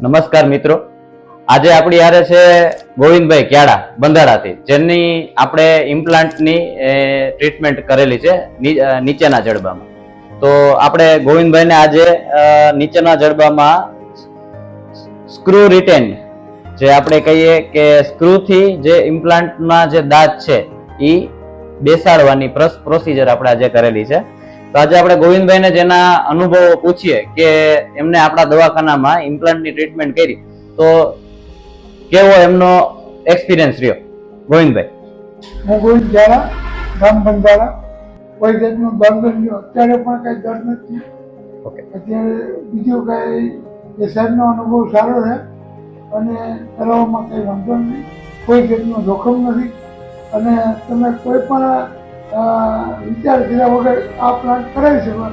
નમસ્કાર મિત્રો, આજે આપણી હારે છે ગોવિંદભાઈ ક્યાડા બંધારાથી, જેની આપણે ઇમ્પ્લાન્ટની ટ્રીટમેન્ટ કરેલી છે નીચેના જડબામાં. તો આપણે ગોવિંદભાઈને આજે નીચેના જડબામાં સ્ક્રૂ રિટેન, જે આપણે કહીએ કે સ્ક્રૂથી જે ઇમ્પ્લાન્ટના જે દાંત છે એ બેસાડવાની પ્રોસિજર આપણે આજે કરેલી છે. તો આજે આપણે ગોવિંદભાઈને જેના અનુભવો પૂછીએ કે એમને આપણા દવાખાનામાં ઇમ્પ્લાન્ટની ટ્રીટમેન્ટ કરી તો કેવો એમનો એક્સપિરિયન્સ રહ્યો. ગોવિંદભાઈ. હું ગોવિંદ ક્યાડા, ગામ બંધારા. કોઈ જાતનું દર્દ નથી, અત્યારે પણ કઈ દર્દ નથી. ઓકે. અત્યારે બીજો કઈ એ સાહેબનો અનુભવ સારો છે અને કરાવવામાં કઈ વાંધો નથી, કોઈ જાતનું જોખમ નથી અને તમે કોઈ પણ વિચાર કર્યા વગર આ પ્લાન્ટ કરાવી શકો.